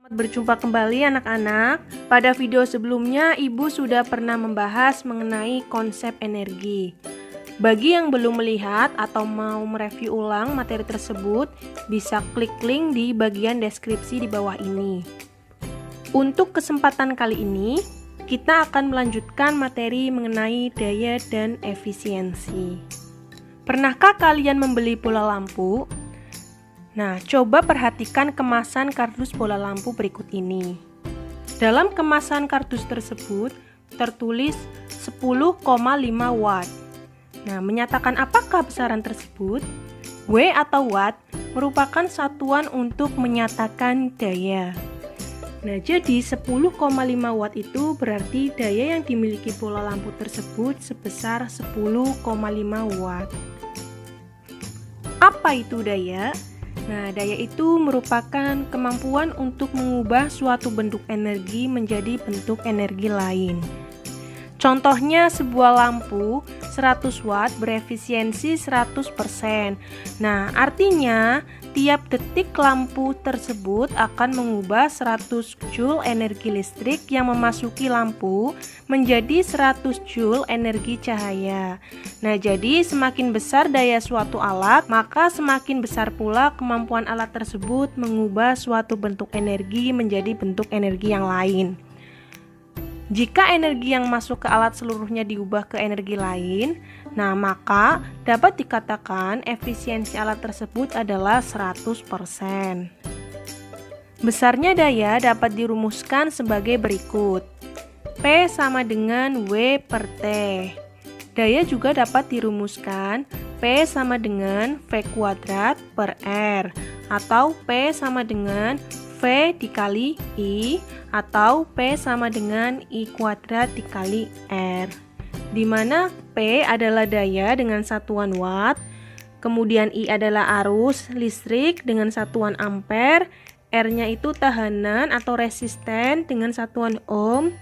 Selamat berjumpa kembali anak-anak. Pada video sebelumnya Ibu sudah pernah membahas mengenai konsep energi. Bagi yang belum melihat atau mau mereview ulang materi tersebut, bisa klik link di bagian deskripsi di bawah ini. Untuk kesempatan kali ini, kita akan melanjutkan materi mengenai daya dan efisiensi. Pernahkah kalian membeli bola lampu? Nah, coba perhatikan kemasan kardus bola lampu berikut ini. Dalam kemasan kardus tersebut tertulis 10,5 watt. Nah, menyatakan apakah besaran tersebut? W atau watt merupakan satuan untuk menyatakan daya. Nah, jadi 10,5 watt itu berarti daya yang dimiliki bola lampu tersebut sebesar 10,5 watt. Apa itu daya? Nah, daya itu merupakan kemampuan untuk mengubah suatu bentuk energi menjadi bentuk energi lain. Contohnya sebuah lampu 100 watt berefisiensi 100%. Nah, artinya tiap detik lampu tersebut akan mengubah 100 joule energi listrik yang memasuki lampu menjadi 100 joule energi cahaya. Nah, jadi semakin besar daya suatu alat, maka semakin besar pula kemampuan alat tersebut mengubah suatu bentuk energi menjadi bentuk energi yang lain. Jika energi yang masuk ke alat seluruhnya diubah ke energi lain, nah maka dapat dikatakan efisiensi alat tersebut adalah 100%. Besarnya daya dapat dirumuskan sebagai berikut. P sama dengan W per T. Daya juga dapat dirumuskan P sama dengan V kuadrat per R, atau P sama dengan V dikali I, atau P sama dengan I kuadrat dikali R, di mana P adalah daya dengan satuan watt, kemudian I adalah arus listrik dengan satuan ampere, R-nya itu tahanan atau resisten dengan satuan ohm,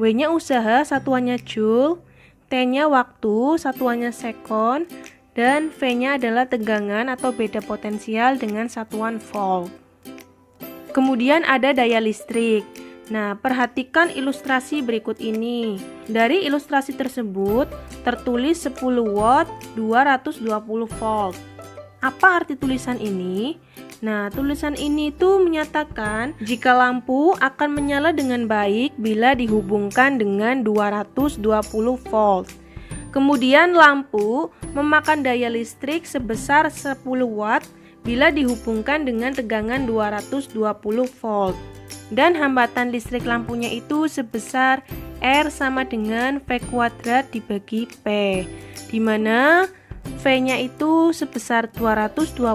W-nya usaha satuannya joule, T-nya waktu satuannya sekon, dan V-nya adalah tegangan atau beda potensial dengan satuan volt. Kemudian ada daya listrik. Nah, perhatikan ilustrasi berikut ini. Dari ilustrasi tersebut tertulis 10 watt 220 volt. Apa arti tulisan ini? Nah, tulisan ini tuh menyatakan jika lampu akan menyala dengan baik bila dihubungkan dengan 220 volt. Kemudian lampu memakan daya listrik sebesar 10 watt bila dihubungkan dengan tegangan 220 volt. Dan hambatan listrik lampunya itu sebesar R sama dengan V kuadrat dibagi P, di mana V-nya itu sebesar 220,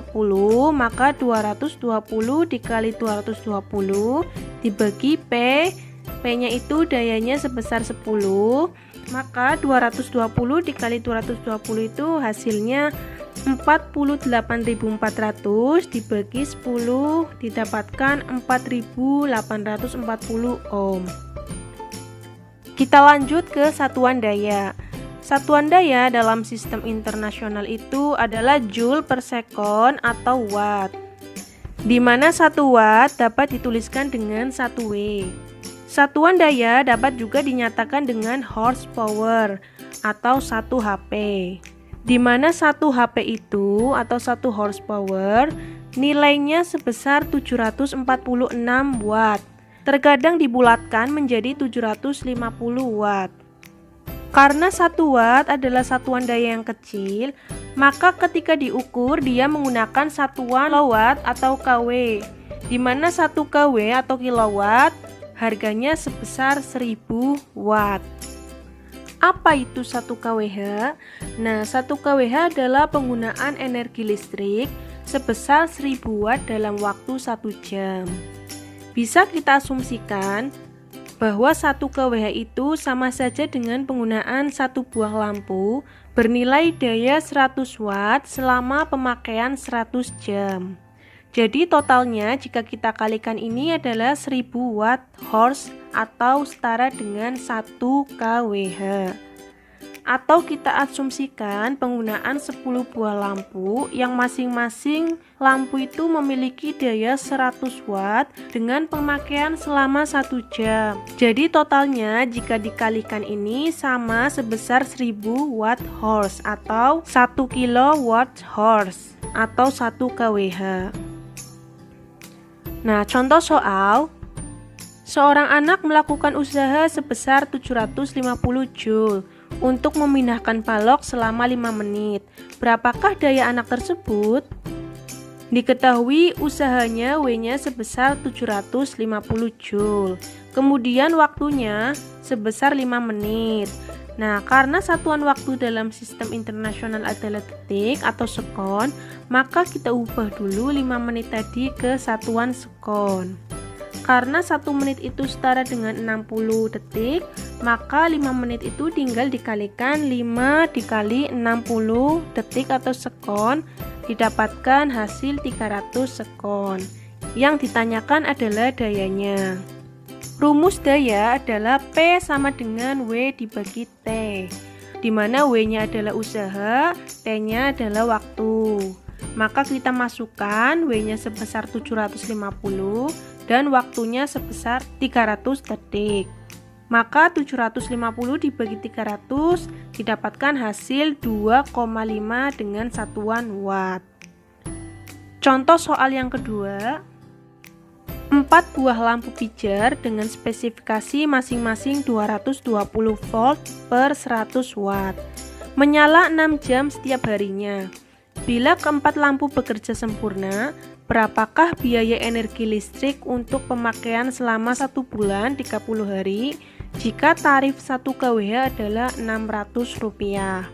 maka 220 dikali 220 dibagi P, P-nya itu dayanya sebesar 10, maka 220 dikali 220 itu hasilnya 48.400 dibagi 10 didapatkan 4.840 ohm. Kita lanjut ke satuan daya. Satuan daya dalam sistem internasional itu adalah joule per sekon atau watt, di mana 1 watt dapat dituliskan dengan 1 W. Satuan daya dapat juga dinyatakan dengan horsepower atau 1 HP, di mana 1 HP itu atau 1 horsepower nilainya sebesar 746 watt. Terkadang dibulatkan menjadi 750 watt. Karena 1 watt adalah satuan daya yang kecil, maka ketika diukur dia menggunakan satuan kilowatt atau kW, di mana 1 kW atau kilowatt harganya sebesar 1000 watt. Apa itu 1 kWh? Nah, 1 kWh adalah penggunaan energi listrik sebesar 1000 watt dalam waktu 1 jam. Bisa kita asumsikan bahwa 1 kWh itu sama saja dengan penggunaan 1 buah lampu bernilai daya 100 watt selama pemakaian 100 jam. Jadi totalnya jika kita kalikan ini adalah 1000 watt horse atau setara dengan 1 kWh. Atau kita asumsikan penggunaan 10 buah lampu yang masing-masing lampu itu memiliki daya 100 watt dengan pemakaian selama 1 jam. Jadi totalnya jika dikalikan ini sama sebesar 1000 watt horse atau 1 kilowatt horse atau 1 kWh. Nah, contoh soal. Seorang anak melakukan usaha sebesar 750 joule untuk memindahkan balok selama 5 menit. Berapakah daya anak tersebut? Diketahui usahanya W-nya sebesar 750 joule. Kemudian waktunya sebesar 5 menit. Nah, karena satuan waktu dalam sistem internasional adalah detik atau sekon, maka kita ubah dulu 5 menit tadi ke satuan sekon. Karena 1 menit itu setara dengan 60 detik, maka 5 menit itu tinggal dikalikan 5 dikali 60 detik atau sekon, didapatkan hasil 300 sekon. Yang ditanyakan adalah dayanya. Rumus daya adalah P sama dengan W dibagi T, di mana W-nya adalah usaha, T-nya adalah waktu. Maka kita masukkan W-nya sebesar 750 dan waktunya sebesar 300 detik. Maka 750 dibagi 300 didapatkan hasil 2,5 dengan satuan watt. Contoh soal yang kedua. 4 buah lampu pijar dengan spesifikasi masing-masing 220 volt per 100 watt. Menyala 6 jam setiap harinya. Bila keempat lampu bekerja sempurna, berapakah biaya energi listrik untuk pemakaian selama 1 bulan 30 hari jika tarif 1 kWh adalah Rp600?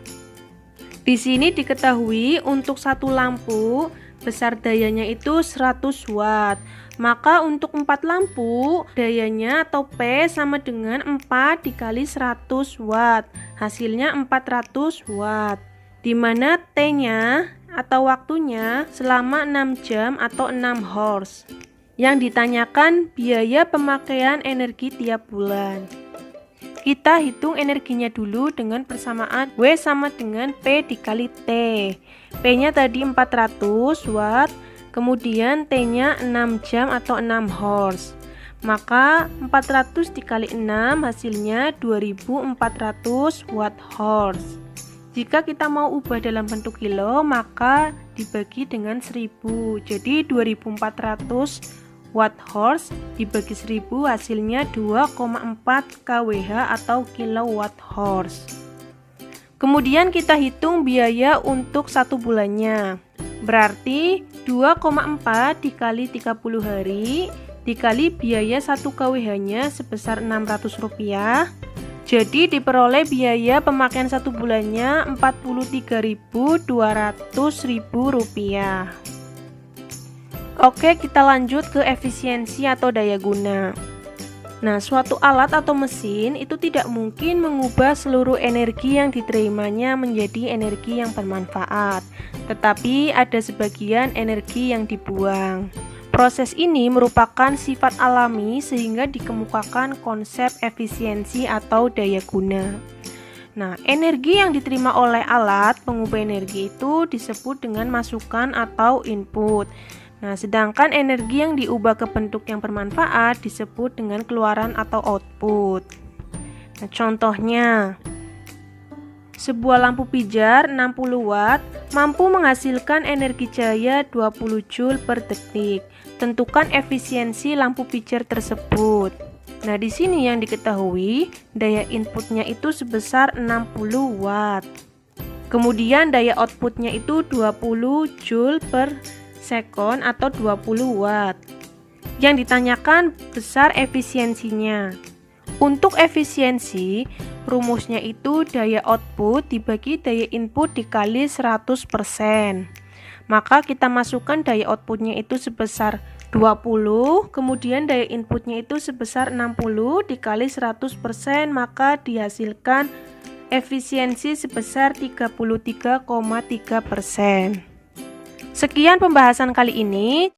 Di sini diketahui untuk satu lampu besar dayanya itu 100 watt. Maka untuk 4 lampu dayanya atau P sama dengan 4 dikali 100 watt. Hasilnya 400 watt. Di mana T-nya atau waktunya selama 6 jam atau 6 horse. Yang ditanyakan biaya pemakaian energi tiap bulan. Kita hitung energinya dulu dengan persamaan W sama dengan P dikali T. P-nya tadi 400 watt, kemudian T-nya 6 jam atau 6 horse. Maka 400 dikali 6 hasilnya 2400 watt horse. Jika kita mau ubah dalam bentuk kilo, maka dibagi dengan 1000. Jadi 2400 watt horse dibagi 1000 hasilnya 2,4 kWh atau kilowatt horse. Kemudian kita hitung biaya untuk 1 bulannya. Berarti 2,4 dikali 30 hari dikali biaya 1 kWh-nya sebesar Rp600. Jadi diperoleh biaya pemakaian 1 bulannya Rp43.200.000. Oke, kita lanjut ke efisiensi atau daya guna. Nah, suatu alat atau mesin itu tidak mungkin mengubah seluruh energi yang diterimanya menjadi energi yang bermanfaat, tetapi ada sebagian energi yang dibuang. Proses ini merupakan sifat alami sehingga dikemukakan konsep efisiensi atau daya guna. Nah, energi yang diterima oleh alat pengubah energi itu disebut dengan masukan atau input. Nah, sedangkan energi yang diubah ke bentuk yang bermanfaat disebut dengan keluaran atau output. Nah, contohnya, sebuah lampu pijar 60 watt mampu menghasilkan energi cahaya 20 joule per detik. Tentukan efisiensi lampu pijar tersebut. Nah, di sini yang diketahui daya inputnya itu sebesar 60 watt. Kemudian daya outputnya itu 20 joule per sekon atau 20 watt. Yang ditanyakan besar efisiensinya. Untuk efisiensi, rumusnya itu daya output dibagi daya input dikali 100%. Maka kita masukkan daya outputnya itu sebesar 20, kemudian daya inputnya itu sebesar 60 dikali 100%, maka dihasilkan efisiensi sebesar 33,3%. Sekian pembahasan kali ini.